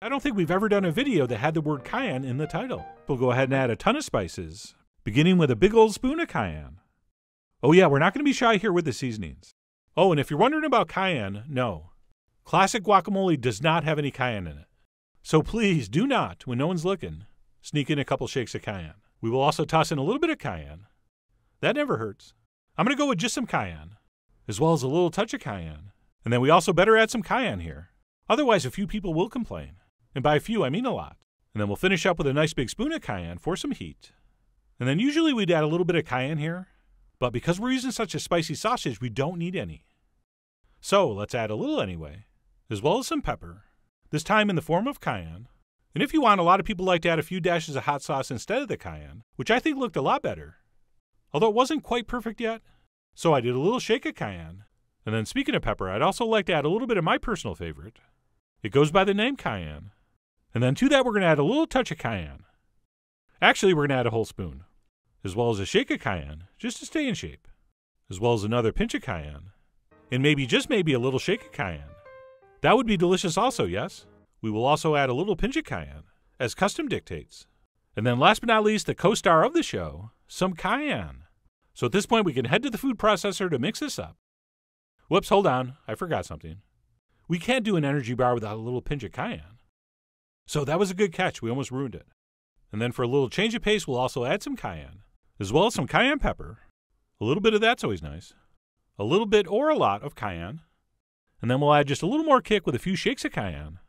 I don't think we've ever done a video that had the word cayenne in the title. We'll go ahead and add a ton of spices, beginning with a big old spoon of cayenne. Oh yeah, we're not going to be shy here with the seasonings. Oh, and if you're wondering about cayenne, no. Classic guacamole does not have any cayenne in it. So please do not, when no one's looking, sneak in a couple shakes of cayenne. We will also toss in a little bit of cayenne. That never hurts. I'm going to go with just some cayenne, as well as a little touch of cayenne. And then we also better add some cayenne here. Otherwise, a few people will complain. And by a few, I mean a lot. And then we'll finish up with a nice big spoon of cayenne for some heat. And then usually we'd add a little bit of cayenne here, but because we're using such a spicy sausage, we don't need any. So let's add a little anyway, as well as some pepper, this time in the form of cayenne. And if you want, a lot of people like to add a few dashes of hot sauce instead of the cayenne, which I think looked a lot better. Although it wasn't quite perfect yet, so I did a little shake of cayenne. And then speaking of pepper, I'd also like to add a little bit of my personal favorite. It goes by the name cayenne. And then to that, we're going to add a little touch of cayenne. Actually, we're going to add a whole spoon, as well as a shake of cayenne, just to stay in shape, as well as another pinch of cayenne, and maybe, just maybe, a little shake of cayenne. That would be delicious also, yes? We will also add a little pinch of cayenne, as custom dictates. And then last but not least, the co-star of the show, some cayenne. So at this point, we can head to the food processor to mix this up. Whoops, hold on, I forgot something. We can't do an energy bar without a little pinch of cayenne. So that was a good catch, we almost ruined it. And then for a little change of pace, we'll also add some cayenne, as well as some cayenne pepper. A little bit of that's always nice. A little bit or a lot of cayenne. And then we'll add just a little more kick with a few shakes of cayenne,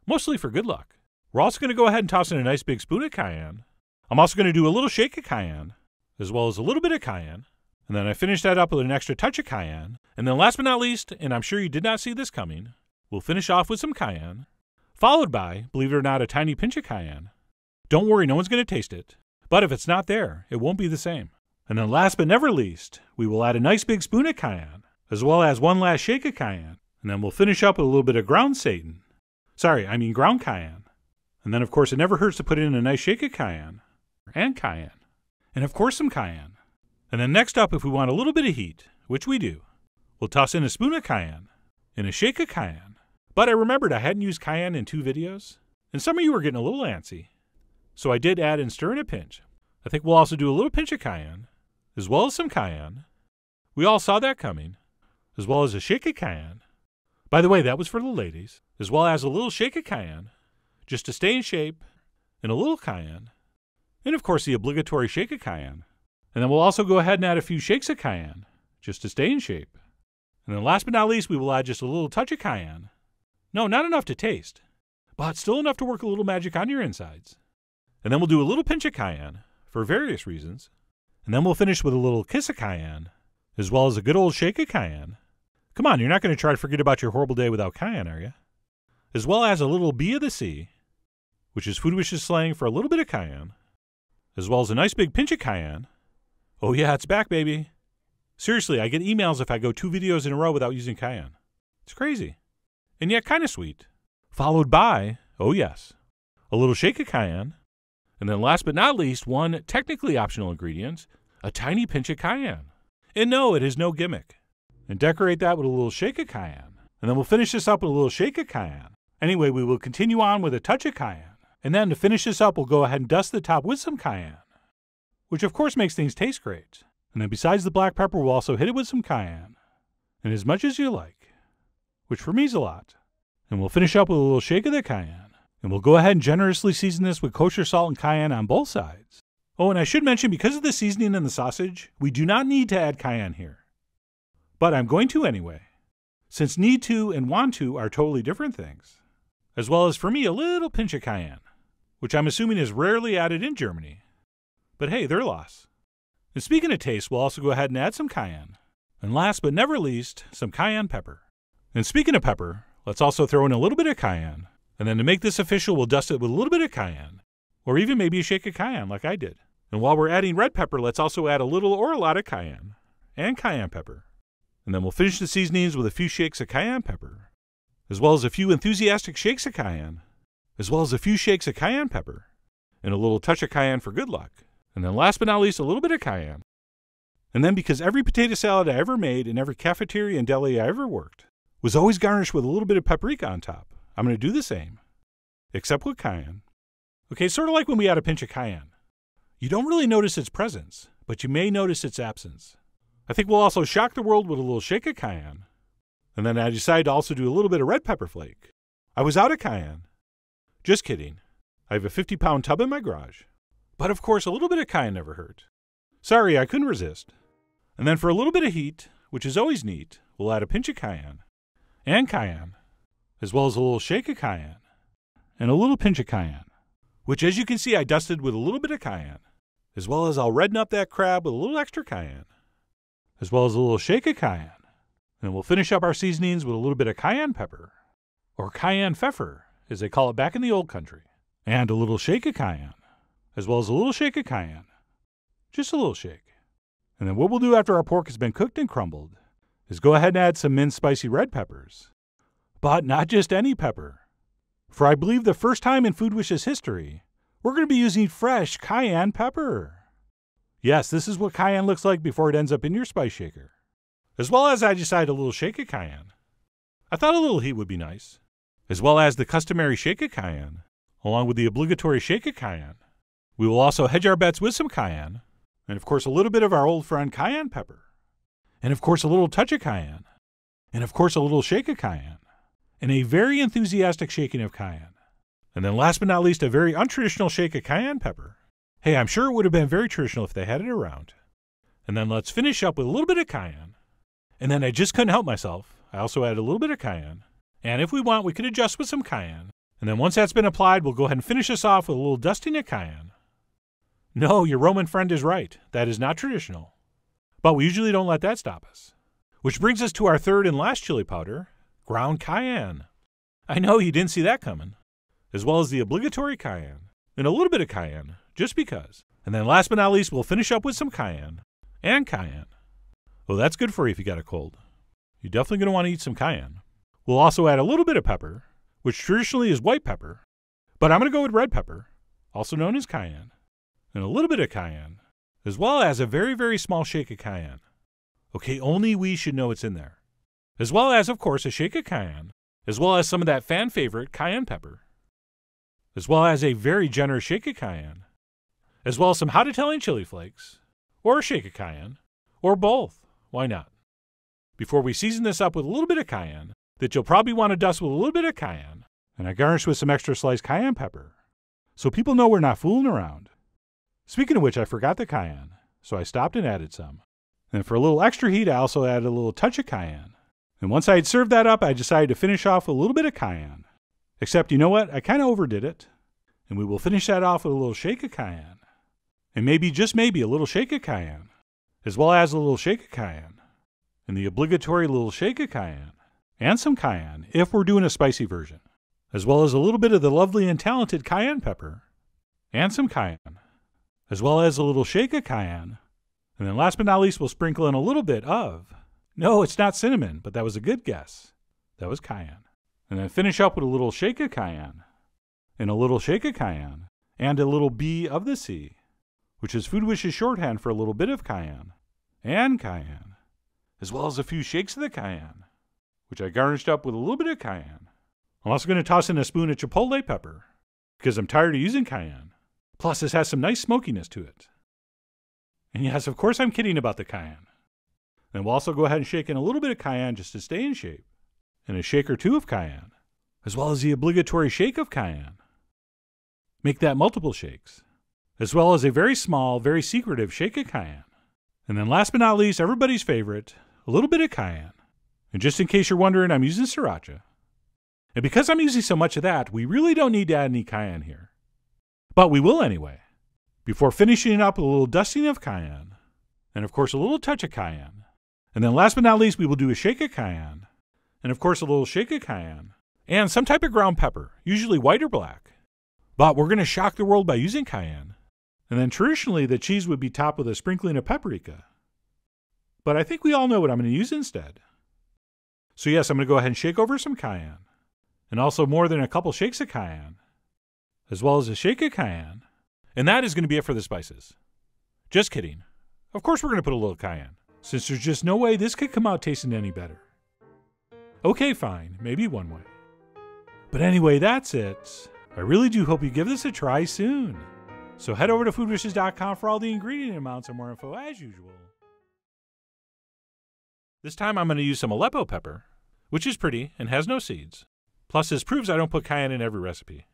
mostly for good luck. We're also going to go ahead and toss in a nice big spoon of cayenne. I'm also going to do a little shake of cayenne, as well as a little bit of cayenne. And then I finish that up with an extra touch of cayenne. And then last but not least, and I'm sure you did not see this coming, we'll finish off with some cayenne, followed by, believe it or not, a tiny pinch of cayenne. Don't worry, no one's going to taste it. But if it's not there, it won't be the same. And then last but never least, we will add a nice big spoon of cayenne, as well as one last shake of cayenne. And then we'll finish up with a little bit of ground cayenne. And then, of course, it never hurts to put in a nice shake of cayenne, and cayenne. And, of course, some cayenne. And then next up, if we want a little bit of heat, which we do, we'll toss in a spoon of cayenne and a shake of cayenne. But I remembered I hadn't used cayenne in 2 videos, and some of you were getting a little antsy. So I did add and stir in a pinch. I think we'll also do a little pinch of cayenne, as well as some cayenne. We all saw that coming, as well as a shake of cayenne. By the way, that was for the ladies, as well as a little shake of cayenne, just to stay in shape, and a little cayenne, and of course the obligatory shake of cayenne. And then we'll also go ahead and add a few shakes of cayenne, just to stay in shape. And then last but not least, we will add just a little touch of cayenne. No, not enough to taste, but still enough to work a little magic on your insides. And then we'll do a little pinch of cayenne, for various reasons. And then we'll finish with a little kiss of cayenne, as well as a good old shake of cayenne. Come on, you're not going to try to forget about your horrible day without cayenne, are you? As well as a little B of the C, which is Food Wishes slang for a little bit of cayenne, as well as a nice big pinch of cayenne. Oh yeah, it's back, baby. Seriously, I get emails if I go 2 videos in a row without using cayenne. It's crazy. And yet kind of sweet. Followed by, oh yes, a little shake of cayenne. And then last but not least, one technically optional ingredient, a tiny pinch of cayenne. And no, it is no gimmick. And decorate that with a little shake of cayenne. And then we'll finish this up with a little shake of cayenne. Anyway, we will continue on with a touch of cayenne. And then to finish this up, we'll go ahead and dust the top with some cayenne, which of course makes things taste great. And then besides the black pepper, we'll also hit it with some cayenne. And as much as you like, which for me is a lot. And we'll finish up with a little shake of the cayenne. And we'll go ahead and generously season this with kosher salt and cayenne on both sides. Oh, and I should mention, because of the seasoning in the sausage, we do not need to add cayenne here. But I'm going to anyway, since need to and want to are totally different things. As well as for me, a little pinch of cayenne, which I'm assuming is rarely added in Germany. But hey, their loss. And speaking of taste, we'll also go ahead and add some cayenne. And last but never least, some cayenne pepper. And speaking of pepper, let's also throw in a little bit of cayenne. And then to make this official, we'll dust it with a little bit of cayenne. Or even maybe a shake of cayenne like I did. And while we're adding red pepper, let's also add a little or a lot of cayenne. And cayenne pepper. And then we'll finish the seasonings with a few shakes of cayenne pepper. As well as a few enthusiastic shakes of cayenne. As well as a few shakes of cayenne pepper. And a little touch of cayenne for good luck. And then last but not least, a little bit of cayenne. And then because every potato salad I ever made in every cafeteria and deli I ever worked was always garnished with a little bit of paprika on top, I'm going to do the same. except with cayenne. Okay, sort of like when we add a pinch of cayenne. You don't really notice its presence, but you may notice its absence. I think we'll also shock the world with a little shake of cayenne. And then I decided to also do a little bit of red pepper flake. I was out of cayenne. Just kidding. I have a 50-pound tub in my garage. But of course, a little bit of cayenne never hurt. Sorry, I couldn't resist. And then for a little bit of heat, which is always neat, we'll add a pinch of cayenne, and cayenne, as well as a little shake of cayenne, and a little pinch of cayenne, which as you can see I dusted with a little bit of cayenne, as well as I'll redden up that crab with a little extra cayenne, as well as a little shake of cayenne. And we'll finish up our seasonings with a little bit of cayenne pepper, or cayenne pfeffer, as they call it back in the old country, and a little shake of cayenne, as well as a little shake of cayenne. Just a little shake. And then what we'll do after our pork has been cooked and crumbled is go ahead and add some minced spicy red peppers. But not just any pepper. For I believe the first time in Food Wishes history, we're going to be using fresh cayenne pepper. Yes, this is what cayenne looks like before it ends up in your spice shaker. As well as I decided a little shake of cayenne. I thought a little heat would be nice. As well as the customary shake of cayenne, along with the obligatory shake of cayenne. We will also hedge our bets with some cayenne, and of course a little bit of our old friend cayenne pepper, and of course a little touch of cayenne, and of course a little shake of cayenne, and a very enthusiastic shaking of cayenne. And then last but not least, a very untraditional shake of cayenne pepper. Hey, I'm sure it would have been very traditional if they had it around. And then let's finish up with a little bit of cayenne. And then I just couldn't help myself. I also added a little bit of cayenne. And if we want, we could adjust with some cayenne. And then once that's been applied, we'll go ahead and finish this off with a little dusting of cayenne. No, your Roman friend is right. That is not traditional. But we usually don't let that stop us. Which brings us to our third and last chili powder, ground cayenne. I know you didn't see that coming. As well as the obligatory cayenne. And a little bit of cayenne, just because. And then last but not least, we'll finish up with some cayenne. And cayenne. Well, that's good for you if you got a cold. You're definitely going to want to eat some cayenne. We'll also add a little bit of pepper, which traditionally is white pepper. But I'm going to go with red pepper, also known as cayenne. And a little bit of cayenne, as well as a very, very small shake of cayenne. Okay, only we should know it's in there. As well as, of course, a shake of cayenne, as well as some of that fan favorite cayenne pepper. As well as a very generous shake of cayenne. As well as some hot Italian chili flakes, or a shake of cayenne, or both. Why not? Before we season this up with a little bit of cayenne, that you'll probably want to dust with a little bit of cayenne, and I garnish with some extra sliced cayenne pepper, so people know we're not fooling around. Speaking of which, I forgot the cayenne, so I stopped and added some. And for a little extra heat, I also added a little touch of cayenne. And once I had served that up, I decided to finish off with a little bit of cayenne. Except, you know what? I kind of overdid it. And we will finish that off with a little shake of cayenne. And maybe, just maybe, a little shake of cayenne. As well as a little shake of cayenne. And the obligatory little shake of cayenne. And some cayenne, if we're doing a spicy version. As well as a little bit of the lovely and talented cayenne pepper. And some cayenne. As well as a little shake of cayenne. And then last but not least, we'll sprinkle in a little bit of, no, it's not cinnamon, but that was a good guess. That was cayenne. And then finish up with a little shake of cayenne. And a little shake of cayenne. And a little B of the C, which is Food Wishes shorthand for a little bit of cayenne. And cayenne. As well as a few shakes of the cayenne, which I garnished up with a little bit of cayenne. I'm also going to toss in a spoon of chipotle pepper, because I'm tired of using cayenne. Plus, this has some nice smokiness to it. And yes, of course I'm kidding about the cayenne. And we'll also go ahead and shake in a little bit of cayenne just to stay in shape. And a shake or two of cayenne, as well as the obligatory shake of cayenne. Make that multiple shakes. As well as a very small, very secretive shake of cayenne. And then last but not least, everybody's favorite, a little bit of cayenne. And just in case you're wondering, I'm using sriracha. And because I'm using so much of that, we really don't need to add any cayenne here. But we will anyway, before finishing it up with a little dusting of cayenne, and of course a little touch of cayenne. And then last but not least, we will do a shake of cayenne, and of course a little shake of cayenne, and some type of ground pepper, usually white or black. But we're going to shock the world by using cayenne. And then traditionally the cheese would be topped with a sprinkling of paprika. But I think we all know what I'm going to use instead. So yes, I'm going to go ahead and shake over some cayenne, and also more than a couple shakes of cayenne, as well as a shake of cayenne. And that is going to be it for the spices. Just kidding. Of course we're going to put a little cayenne, since there's just no way this could come out tasting any better. Okay, fine, maybe one way. But anyway, that's it. I really do hope you give this a try soon. So head over to foodwishes.com for all the ingredient amounts and more info as usual. This time I'm going to use some Aleppo pepper, which is pretty and has no seeds. Plus, this proves I don't put cayenne in every recipe.